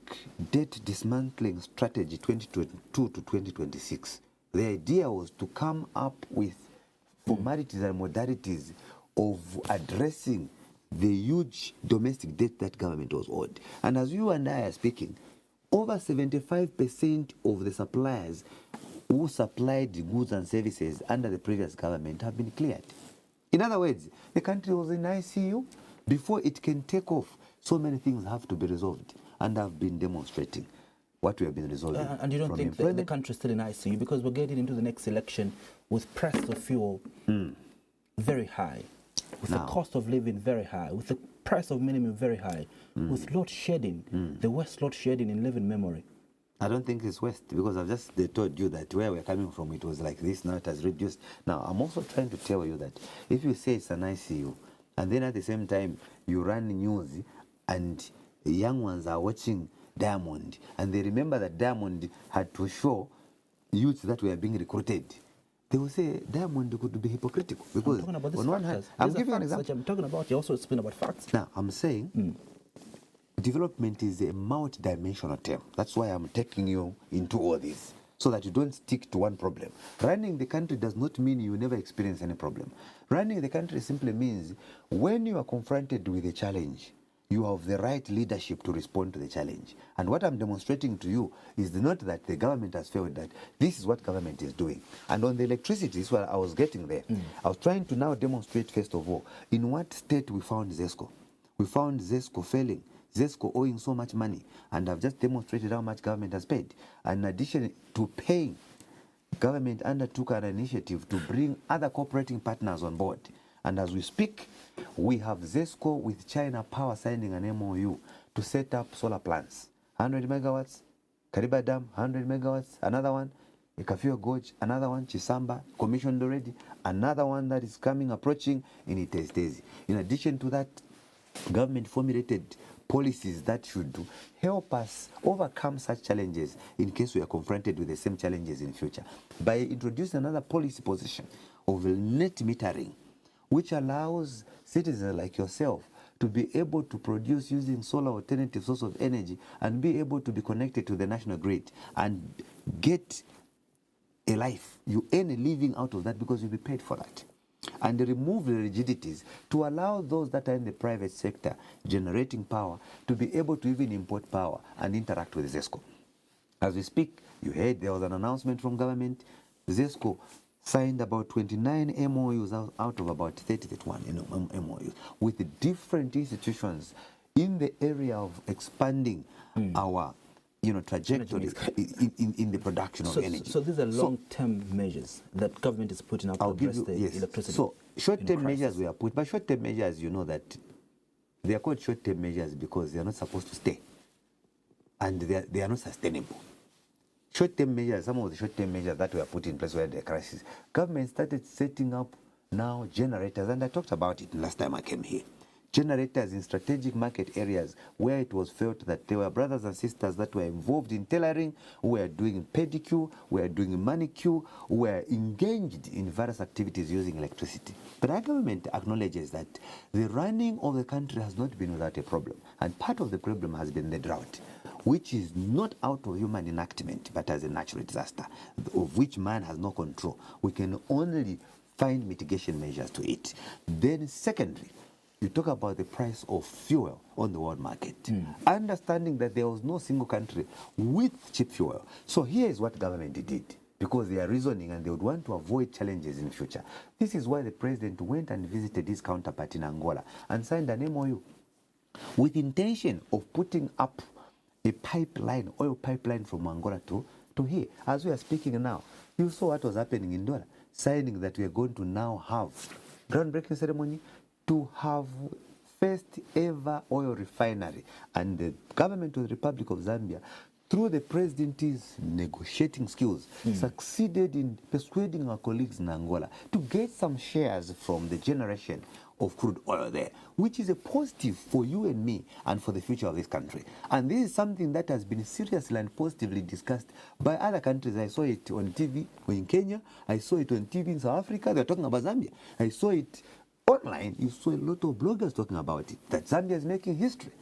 Debt Dismantling Strategy 2022 to 2026. The idea was to come up with formalities and modalities of addressing the huge domestic debt that government was owed. And as you and I are speaking, over 75% of the suppliers who supplied goods and services under the previous government have been cleared. In other words, the country was in ICU. Before it can take off, so many things have to be resolved, and I've been demonstrating what we have been resolving. And you don't think that the country is still in ICU, because we're getting into the next election with price of fuel very high, with the cost of living very high, with the price of minimum very high, with load shedding, the worst load shedding in living memory. I don't think it's West, because I've just told you that where we're coming from, it was like this, now it has reduced. Now, I'm also trying to tell you that if you say it's an ICU, and then at the same time you run news, and the young ones are watching Diamond, and they remember that Diamond had to show youths that were being recruited, they will say Diamond could be hypocritical. Because I'm talking about on one hand, I'm giving an example. I'm talking about, you also explain about facts. Now, I'm saying development is a multi-dimensional term. That's why I'm taking you into all this, so that you don't stick to one problem. Running the country does not mean you never experience any problem. Running the country simply means when you are confronted with a challenge, you have the right leadership to respond to the challenge. And what I'm demonstrating to you is not that the government has failed, that this is what government is doing. And on the electricity, this is what I was getting there. I was trying to now demonstrate, first of all, in what state we found ZESCO. We found ZESCO failing. ZESCO owing so much money, and I've just demonstrated how much government has paid. And in addition to paying, government undertook an initiative to bring other cooperating partners on board. And as we speak, we have ZESCO with China Power signing an MOU to set up solar plants. 100 megawatts, Kariba Dam, 100 megawatts, another one, Ikafio Gorge, another one, Chisamba, commissioned already, another one that is coming, approaching in Itestezi. In addition to that, government formulated policies that should help us overcome such challenges in case we are confronted with the same challenges in future, by introducing another policy position of net metering, which allows citizens like yourself to be able to produce using solar alternative source of energy and be able to be connected to the national grid and get a life. You earn a living out of that because you'll be paid for that. And remove the rigidities to allow those that are in the private sector generating power to be able to even import power and interact with ZESCO. As we speak, you heard there was an announcement from government. ZESCO signed about 29 MOUs out of about 31 MOUs with different institutions in the area of expanding our trajectory in the production of energy. So these are long-term measures that government is putting up to address the electricity. So short-term measures we are put, but short-term measures, you know that they are called short-term measures because they are not supposed to stay, and they are not sustainable. Short-term measures, some of the short-term measures that were put in place where the crisis, government started setting up now generators, and I talked about it last time I came here. Generators in strategic market areas where it was felt that there were brothers and sisters that were involved in tailoring, who were doing pedicure, who were doing manicure, who were engaged in various activities using electricity. But our government acknowledges that the running of the country has not been without a problem, and part of the problem has been the drought, which is not out of human enactment, but as a natural disaster, of which man has no control. We can only find mitigation measures to it. Then secondly, you talk about the price of fuel on the world market, understanding that there was no single country with cheap fuel. So here is what government did, because they are reasoning and they would want to avoid challenges in the future. This is why the president went and visited his counterpart in Angola and signed an MOU with intention of putting up a pipeline, oil pipeline from Angola to here. As we are speaking now, you saw what was happening in Dola, signing that we are going to now have groundbreaking ceremony to have first ever oil refinery. And the government of the Republic of Zambia, through the president's negotiating skills, succeeded in persuading our colleagues in Angola to get some shares from the generation of crude oil there, which is a positive for you and me and for the future of this country. And this is something that has been seriously and positively discussed by other countries. I saw it on TV in Kenya. I saw it on TV in South Africa. They're talking about Zambia. I saw it online. You saw a lot of bloggers talking about it, that Zambia is making history.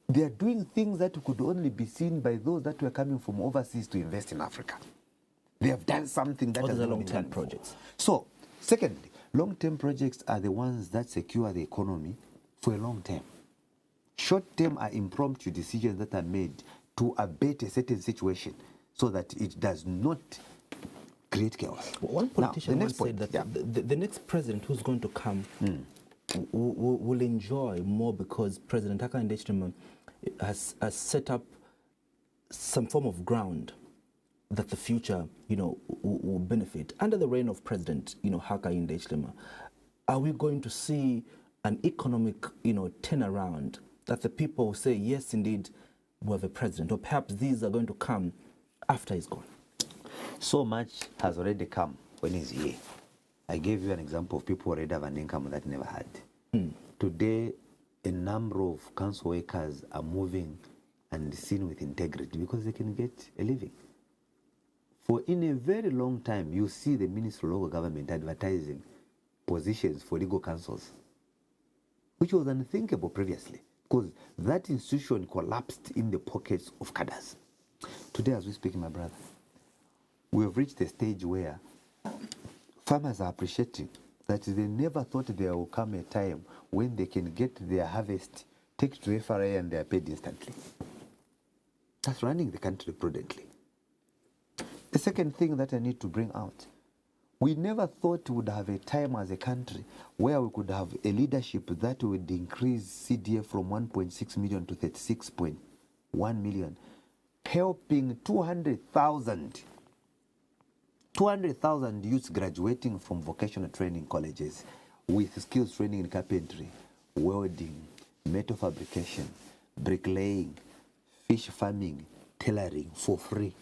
They are doing things that could only be seen by those that were coming from overseas to invest in Africa. They have done something that has not been done before. Projects. So, secondly, long-term projects are the ones that secure the economy for a long term. Short-term are impromptu decisions that are made to abate a certain situation so that it does not create chaos. One politician once said that the next president who's going to come will enjoy more because President Hakainde Hichilema has set up some form of ground that the future, will benefit. Under the reign of President, Hakainde Hichilema, are we going to see an economic, turnaround that the people will say, yes, indeed, we have a president, or perhaps these are going to come after he's gone? So much has already come when he's here. I gave you an example of people who already have an income that never had. Today, a number of council workers are moving and seen with integrity because they can get a living. For in a very long time, you see the Ministry of Local Government advertising positions for legal councils, which was unthinkable previously because that institution collapsed in the pockets of cadres. Today, as we speak, my brother, we have reached a stage where farmers are appreciating that they never thought there will come a time when they can get their harvest, take it to FRA, and they are paid instantly. That's running the country prudently. The second thing that I need to bring out, we never thought we would have a time as a country where we could have a leadership that would increase CDF from 1.6 million to 36.1 million, helping 200,000 youths graduating from vocational training colleges with skills training in carpentry, welding, metal fabrication, bricklaying, fish farming, tailoring for free.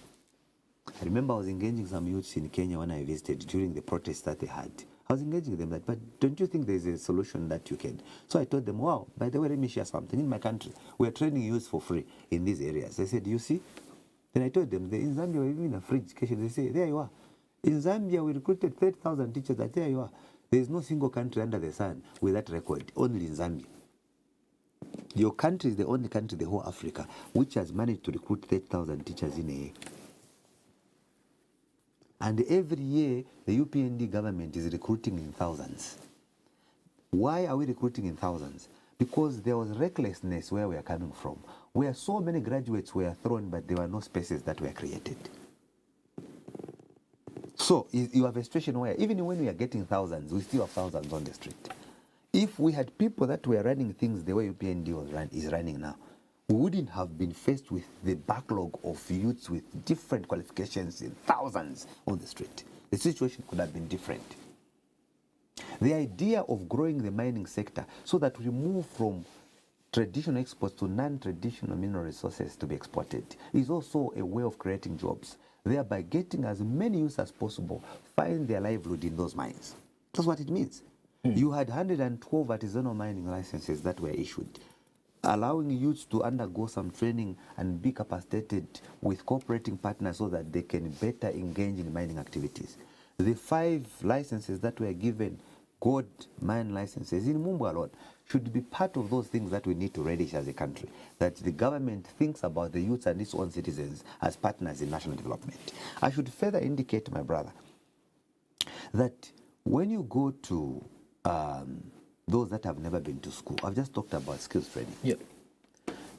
I remember I was engaging some youths in Kenya when I visited during the protests that they had. I was engaging them but don't you think there's a solution that you can? So I told them, wow, by the way, let me share something. In my country, we're training youths for free in these areas. They said, you see? Then I told them, in Zambia, we're giving a free education. They say, there you are. In Zambia, we recruited 30,000 teachers. That there you are. There is no single country under the sun with that record, only in Zambia. Your country is the only country in the whole Africa which has managed to recruit 30,000 teachers in a year. And every year, the UPND government is recruiting in thousands. Why are we recruiting in thousands? because there was recklessness where we are coming from, where so many graduates were thrown, but there were no spaces that were created. So you have a situation where even when we are getting thousands, we still have thousands on the street. If we had people that were running things the way UPND is running now, we wouldn't have been faced with the backlog of youths with different qualifications in thousands on the street. The situation could have been different. The idea of growing the mining sector so that we move from traditional exports to non-traditional mineral resources to be exported is also a way of creating jobs, thereby getting as many youths as possible find their livelihood in those mines. That's what it means. You had 112 artisanal mining licenses that were issued, allowing youths to undergo some training and be capacitated with cooperating partners so that they can better engage in mining activities. The 5 licenses that were given, gold mine licenses in Mumbu alone, should be part of those things that we need to relish as a country, that the government thinks about the youths and its own citizens as partners in national development. I should further indicate, my brother, that when you go to those that have never been to school, I've just talked about skills training. Yep.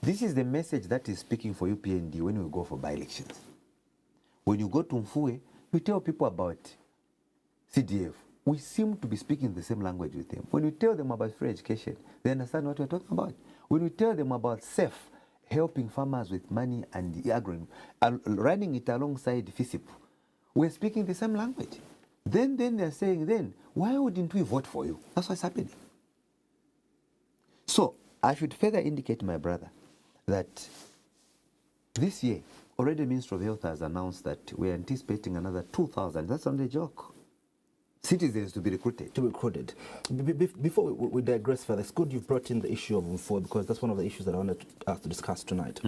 This is the message that is speaking for UPND when we go for by-elections. When you go to Mfuwe, you tell people about CDF. We seem to be speaking the same language with them. When we tell them about free education, they understand what we're talking about. When we tell them about SAFE, helping farmers with money and the agro, running it alongside FISIP, we're speaking the same language. Then they're saying, why wouldn't we vote for you? That's what's happening. So I should further indicate, my brother, that this year, already the Ministry of Health has announced that we're anticipating another 2,000. That's not a joke. Citizens to be recruited. Before we digress further, it's good you've brought in the issue of Mfuwe, because that's one of the issues that I wanted us to discuss tonight.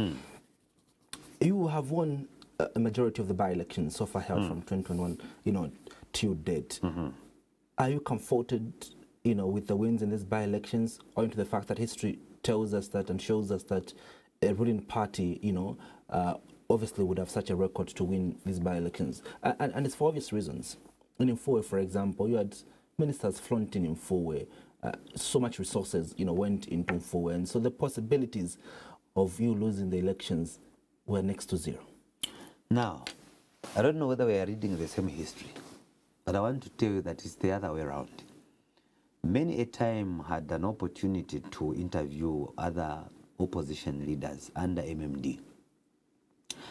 You have won a majority of the by-elections so far held from 2021, till date. Are you comforted, with the wins in these by-elections, owing to the fact that history tells us that and shows us that a ruling party, obviously would have such a record to win these by-elections? And it's for obvious reasons. In Mfuwe, for example, you had ministers flaunting in Mfuwe. So much resources, went into Mfuwe. And so the possibilities of you losing the elections were next to zero. Now, I don't know whether we are reading the same history, but I want to tell you that it's the other way around. Many a time had an opportunity to interview other opposition leaders under MMD.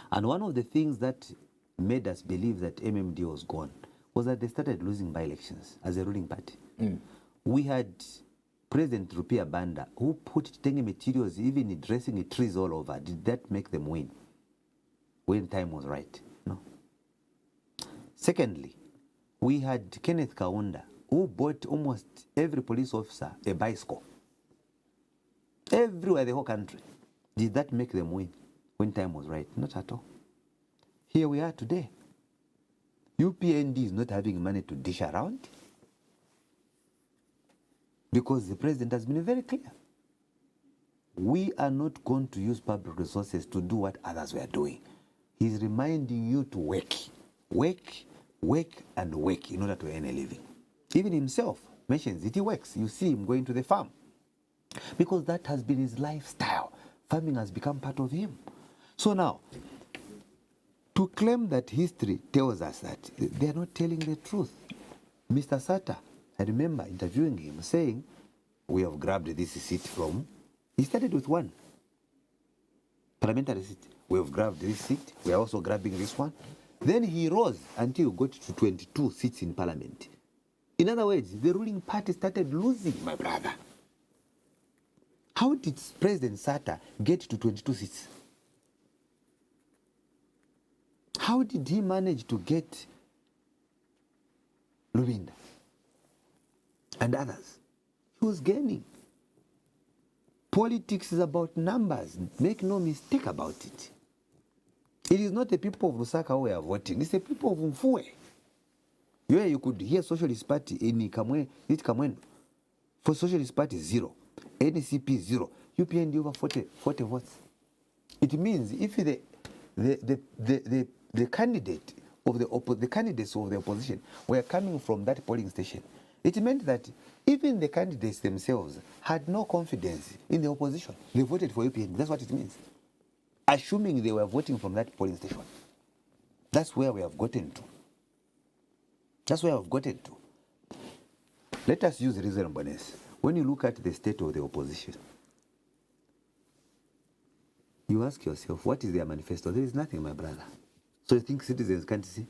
And one of the things that made us believe that MMD was gone was that they started losing by-elections as a ruling party. We had President Rupia Banda, who put Tenge materials, even dressing trees all over. Did that make them win when time was right? No. Secondly, we had Kenneth Kaunda, who bought almost every police officer a bicycle. Everywhere, the whole country. Did that make them win when time was right? Not at all. Here we are today. UPND is not having money to dish around because the president has been very clear. We are not going to use public resources to do what others were doing. He's reminding you to work, and work in order to earn a living. Even himself mentions it, he works. You see him going to the farm because that has been his lifestyle. Farming has become part of him. So now, to claim that history tells us that, they are not telling the truth. Mr. Sata, I remember interviewing him saying, we have grabbed this seat from, he started with 1 parliamentary seat. We have grabbed this seat, we are also grabbing this one. Then he rose until he got to 22 seats in parliament. In other words, the ruling party started losing, my brother. How did President Sata get to 22 seats? How did he manage to get Lubinda and others? He was gaining. Politics is about numbers. Make no mistake about it. It is not the people of Lusaka who are voting. It's the people of Mfuwe. Where you could hear Socialist Party in Kamwendo. For Socialist Party, 0. NCP, 0. UPND over 40 votes. It means if the candidate of the candidates of the opposition were coming from that polling station, It meant that even the candidates themselves had no confidence in the opposition. They voted for UPND. That's what it means. Assuming they were voting from that polling station. That's where we have gotten to. That's where I've gotten to. Let us use reasonableness. When you look at the state of the opposition, you ask yourself, what is their manifesto? There is nothing, my brother. So you think citizens can't see?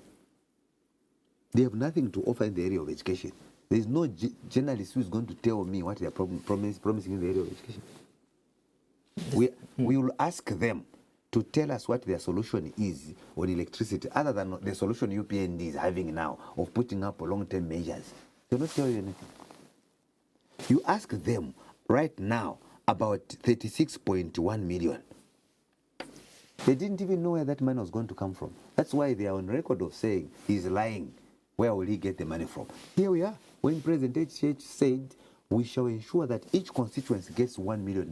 They have nothing to offer in the area of education. There is no journalist who is going to tell me what they are promising in the area of education. We will ask them to tell us what their solution is on electricity, other than the solution UPND is having now of putting up long-term measures. They will not tell you anything. You ask them right now about 36.1 million. They didn't even know where that money was going to come from. That's why they are on record of saying he's lying. Where will he get the money from? Here we are. When President HH said, we shall ensure that each constituency gets $1 million.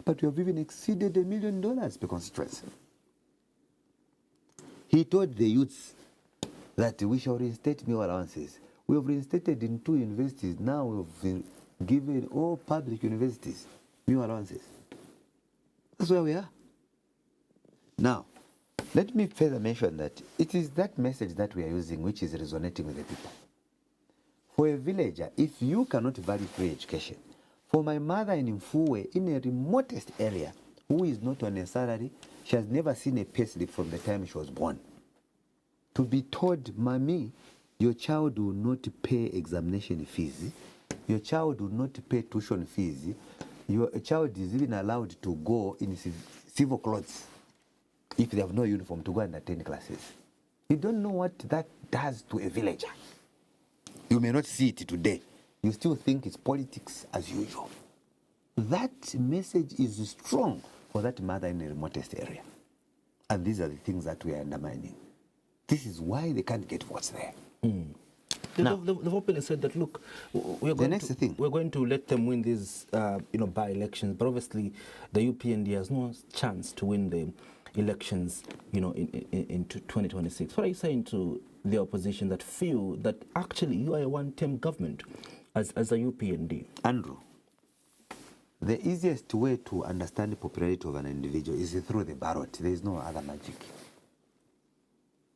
But we have even exceeded $1 million per constituency. He told the youths that we shall reinstate meal allowances. We have reinstated in 2 universities. Now we have given all public universities meal allowances. That's where we are. Now, let me further mention that it is that message that we are using which is resonating with the people. For a villager, if you cannot value free education, for my mother in Simuuwe, in a remotest area, who is not on a salary, she has never seen a payslip from the time she was born. To be told, Mommy, your child will not pay examination fees, your child will not pay tuition fees, your child is even allowed to go in civil clothes if they have no uniform to go and attend classes. You don't know what that does to a villager. You may not see it today. You still think it's politics as usual. That message is strong for that mother in the remotest area. And these are the things that we are undermining. This is why they can't get votes there. They've openly said that, look, we're going to let them win these by-elections, but obviously the UPND has no chance to win the elections, in 2026. What are you saying to the opposition that feel that actually you are a one-term government as a UPND? Andrew, the easiest way to understand the popularity of an individual is through the ballot. There is no other magic.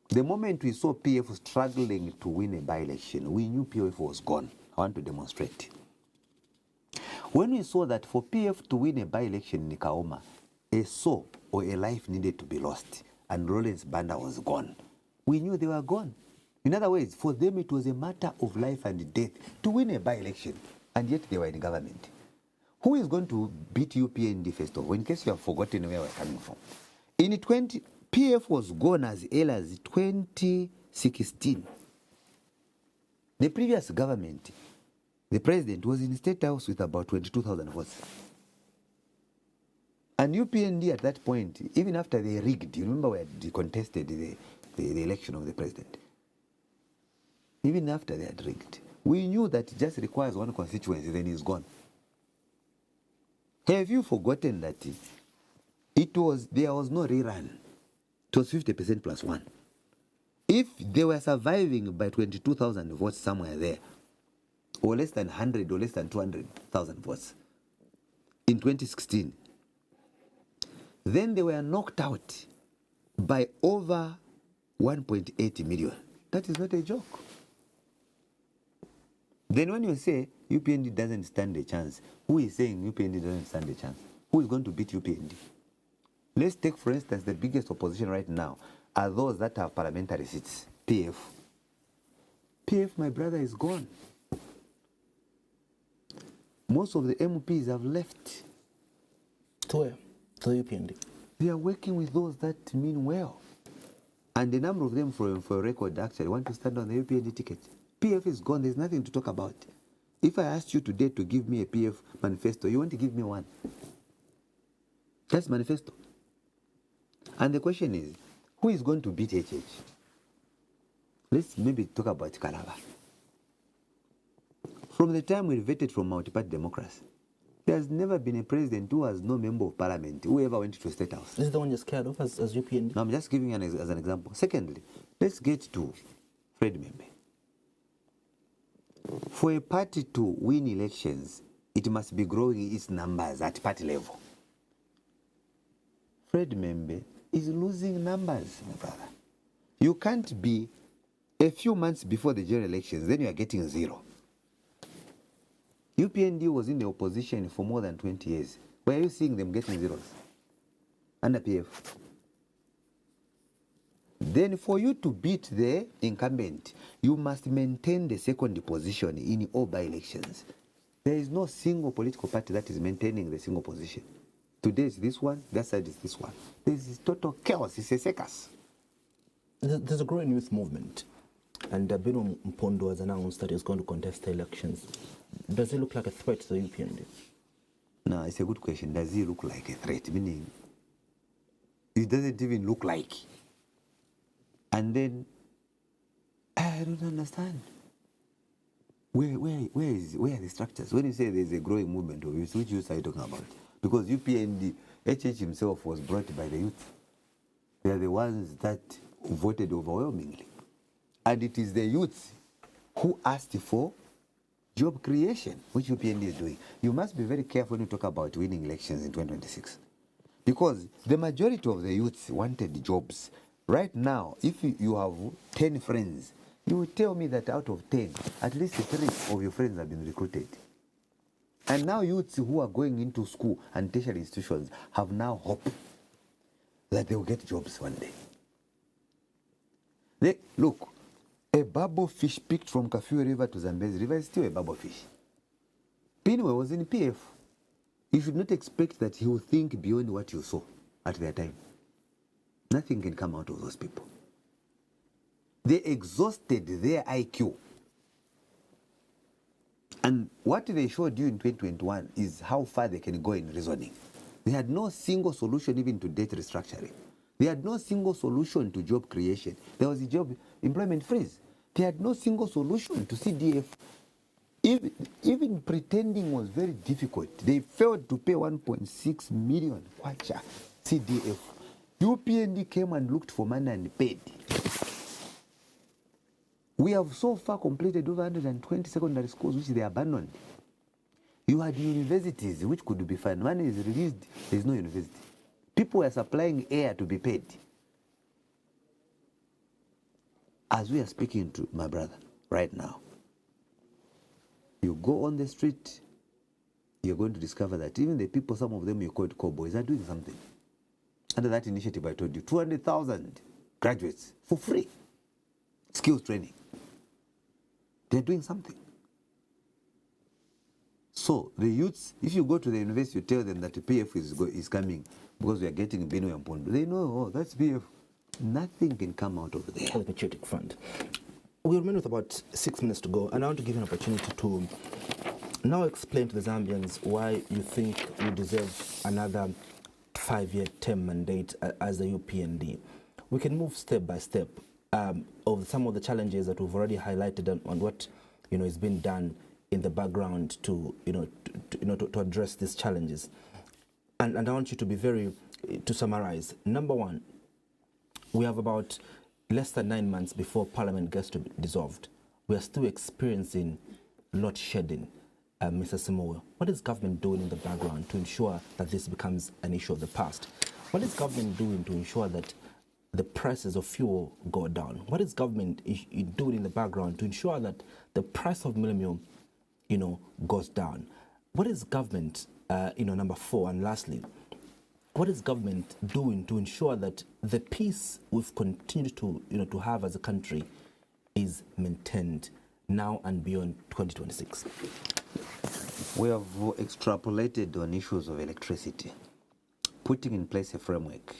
The moment we saw PF struggling to win a by-election, we knew PF was gone. I want to demonstrate. When we saw that for PF to win a by-election in Kaoma, a soul or a life needed to be lost, and Lawrence Banda was gone, we knew they were gone. In other words, for them it was a matter of life and death to win a by-election, and yet they were in government. Who is going to beat UPND first of all, in case you have forgotten where we're coming from? PF was gone as early as 2016. The previous government, the president was in State House with about 22,000 votes. And UPND at that point, even after they rigged, you remember we had contested the election of the president. Even after they had rigged, we knew that it just requires one constituency, then he's gone. Have you forgotten that there was no rerun? It was 50% plus 1. If they were surviving by 22,000 votes somewhere there, or less than 100 or less than 200,000 votes in 2016, then they were knocked out by over 1.8 million. That is not a joke. Then when you say UPND doesn't stand a chance, who is saying UPND doesn't stand a chance? Who is going to beat UPND? Let's take, for instance, the biggest opposition right now are those that have parliamentary seats. PF. PF, my brother, is gone. Most of the MPs have left. To where? To the UPND. They are working with those that mean well. And a number of them, for a record, actually want to stand on the UPND ticket. PF is gone. There's nothing to talk about. If I asked you today to give me a PF manifesto, you want to give me one. That's manifesto. And the question is, who is going to beat HH? Let's maybe talk about Kalaba. From the time we voted from multi-party democracy, there has never been a president who has no member of parliament who ever went to a state house. This is the one you're scared of as UPND? No, I'm just giving you as an example. Secondly, let's get to Fred Membe. For a party to win elections, it must be growing its numbers at party level. Fred Membe is losing numbers, my brother. You can't be a few months before the general elections, then you are getting zero. UPND was in the opposition for more than 20 years. Where are you seeing them getting zeros? Under PF. Then for you to beat the incumbent, you must maintain the second position in all by-elections. There is no single political party that is maintaining the single position. Today is this one, that side is this one. This is total chaos, it's a circus. There's a growing youth movement, and Bino Mpondo has announced that he's going to contest the elections. Does he look like a threat to the UPND? No, it's a good question. Does he look like a threat? Meaning, it doesn't even look like. And then, I don't understand. Where are the structures? When you say there's a growing movement of youth, which youth are you talking about? Because UPND, HH himself was brought by the youth. They are the ones that voted overwhelmingly. And it is the youth who asked for job creation, which UPND is doing. You must be very careful when you talk about winning elections in 2026. Because the majority of the youths wanted jobs. Right now, if you have 10 friends, you will tell me that out of 10, at least 3 of your friends have been recruited. And now youths who are going into school and tertiary institutions have now hope that they will get jobs one day. Look, a bubble fish picked from Kafue River to Zambezi River is still a bubble fish. Simuuwe was in PF. You should not expect that he will think beyond what you saw at their time. Nothing can come out of those people. They exhausted their IQ. And what they showed you in 2021 is how far they can go in reasoning. They had no single solution even to debt restructuring. They had no single solution to job creation. There was a job employment freeze. They had no single solution to CDF. Even pretending was very difficult. They failed to pay 1.6 million kwacha CDF. UPND came and looked for money and paid. We have so far completed over 120 secondary schools which they abandoned. You had universities which could be funded. Money is released, there is no university. People are supplying air to be paid. As we are speaking to my brother right now, you go on the street, you're going to discover that even the people, some of them you called cowboys, are doing something. Under that initiative I told you, 200,000 graduates for free. Skills training. They're doing something. So the youths, if you go to the university, you tell them that the PF is coming because we are getting Bino and Pondo. They know, oh, that's PF. Nothing can come out of there. The Patriotic Front. We remain with about 6 minutes to go, and I want to give you an opportunity to now explain to the Zambians why you think you deserve another 5-year term mandate as the UPND. We can move step by step of some of the challenges that we've already highlighted on what is being done in the background to address these challenges. And I want you to be to summarize. Number one, we have about less than 9 months before Parliament gets to be dissolved. We are still experiencing load shedding. Mr. Simuuwe, what is government doing in the background to ensure that this becomes an issue of the past? What is government doing to ensure that the prices of fuel go down? What is government doing in the background to ensure that the price of millennium, goes down? What is government, number 4, and lastly, what is government doing to ensure that the peace we've continued to have as a country is maintained now and beyond 2026? We have extrapolated on issues of electricity, putting in place a framework.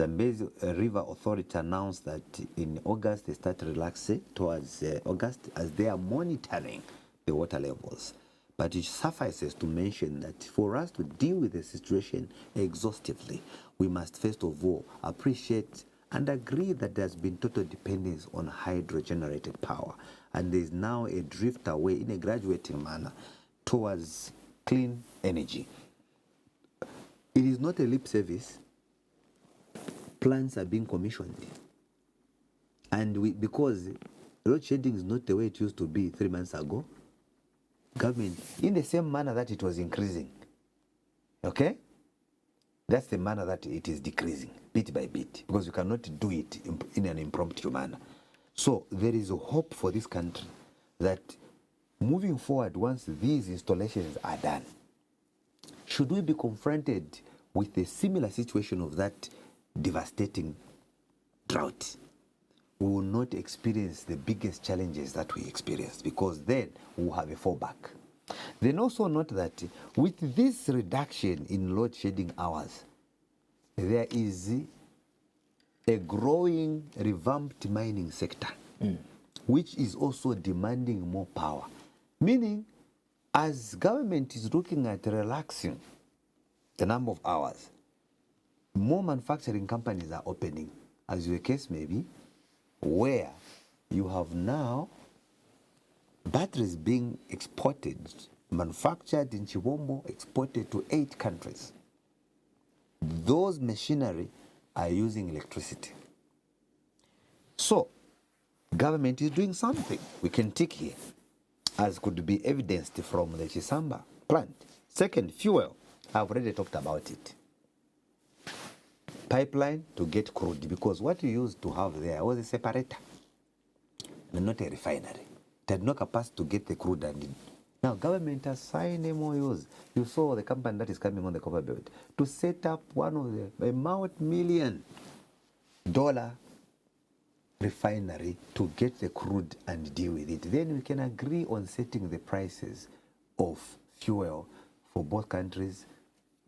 Zambezi River Authority announced that in August they start relaxing towards August as they are monitoring the water levels. But it suffices to mention that for us to deal with the situation exhaustively, we must first of all appreciate and agree that there's been total dependence on hydro-generated power. And there is now a drift away in a graduating manner towards clean energy. It is not a lip service. Plants are being commissioned. And because load shedding is not the way it used to be 3 months ago, government in the same manner that it was increasing. Okay? That's the manner that it is decreasing, bit by bit, because you cannot do it in an impromptu manner. So there is a hope for this country that moving forward, once these installations are done, should we be confronted with a similar situation of that devastating drought, we will not experience the biggest challenges that we experienced, because then we will have a fallback. Then also note that with this reduction in load shedding hours, there is a growing revamped mining sector, which is also demanding more power. Meaning, as government is looking at relaxing the number of hours, more manufacturing companies are opening, as your case may be, where you have now batteries being exported, manufactured in Chibombo, exported to 8 countries. Those machinery are using electricity. So, government is doing something. We can tick here, as could be evidenced from the Chisamba plant. Second, fuel. I've already talked about it. Pipeline to get crude, because what you used to have there was a separator and not a refinery. It had no capacity to get the crude and in. Now, government has signed MOUs. You saw the company that is coming on the copper belt to set up one of the multi-million-dollar refinery to get the crude and deal with it. Then we can agree on setting the prices of fuel for both countries,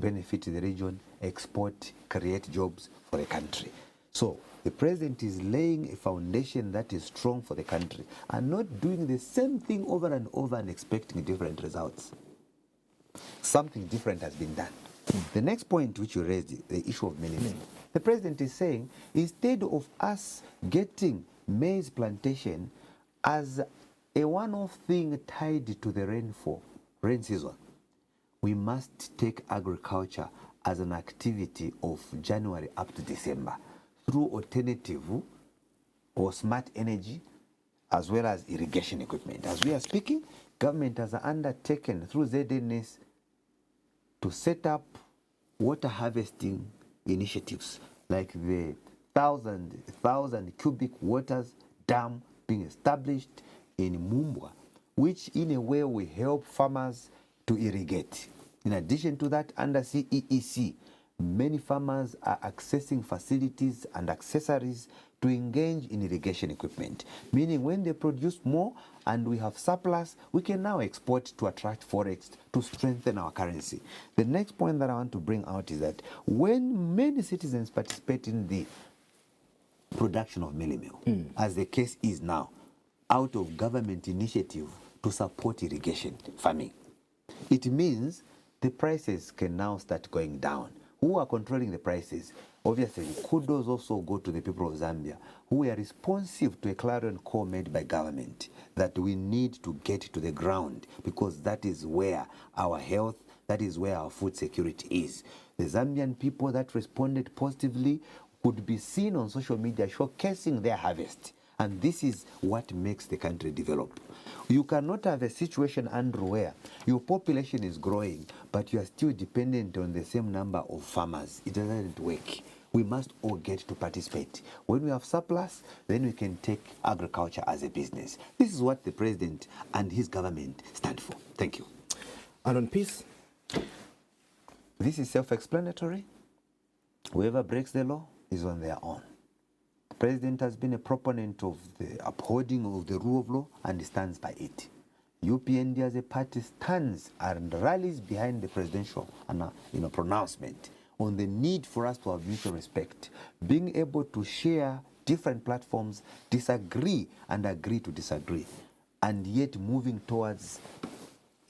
benefit the region, export, create jobs for the country. So the president is laying a foundation that is strong for the country and not doing the same thing over and over and expecting different results. Something different has been done. The next point which you raised, the issue of milling. The president is saying, instead of us getting maize plantation as a one-off thing tied to the rain season, we must take agriculture as an activity of January up to December through alternative or smart energy as well as irrigation equipment. As we are speaking, government has undertaken through ZNS to set up water harvesting initiatives like the 1,000 cubic waters dam being established in Mumbwa, which in a way will help farmers to irrigate. In addition to that, under CEEC, many farmers are accessing facilities and accessories to engage in irrigation equipment, meaning when they produce more and we have surplus, we can now export to attract forex to strengthen our currency. The next point that I want to bring out is that when many citizens participate in the production of mealie meal, as the case is now, out of government initiative to support irrigation farming, it means the prices can now start going down. Who are controlling the prices? Obviously, kudos also go to the people of Zambia, who are responsive to a clarion call made by government that we need to get to the ground, because that is where our health, that is where our food security is. The Zambian people that responded positively could be seen on social media showcasing their harvest. And this is what makes the country develop. You cannot have a situation, Andrew, where your population is growing, but you are still dependent on the same number of farmers. It doesn't work. We must all get to participate. When we have surplus, then we can take agriculture as a business. This is what the president and his government stand for. Thank you. And on peace? This is self-explanatory. Whoever breaks the law is on their own. The president has been a proponent of the upholding of the rule of law and stands by it. UPND as a party stands and rallies behind the presidential pronouncement on the need for us to have mutual respect, being able to share different platforms, disagree and agree to disagree, and yet moving towards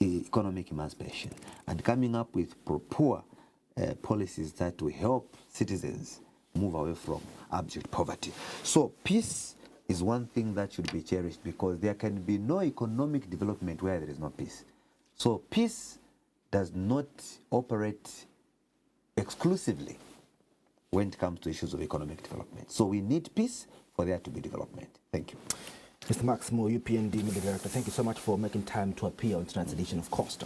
economic emancipation and coming up with poor policies that will help citizens move away from abject poverty. So peace is one thing that should be cherished, because there can be no economic development where there is no peace. So peace does not operate exclusively when it comes to issues of economic development. So we need peace for there to be development. Thank you. Mr. Maximo, UPND Media Director, thank you so much for making time to appear on tonight's edition of COSTA.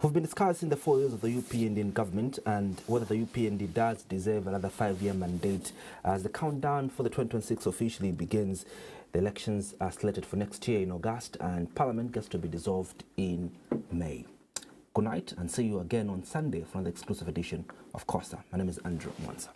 We've been discussing the 4 years of the UPND in government and whether the UPND does deserve another 5-year mandate as the countdown for the 2026 officially begins. The elections are slated for next year in August and Parliament gets to be dissolved in May. Good night and see you again on Sunday for another exclusive edition of COSTA. My name is Andrew Mwansa.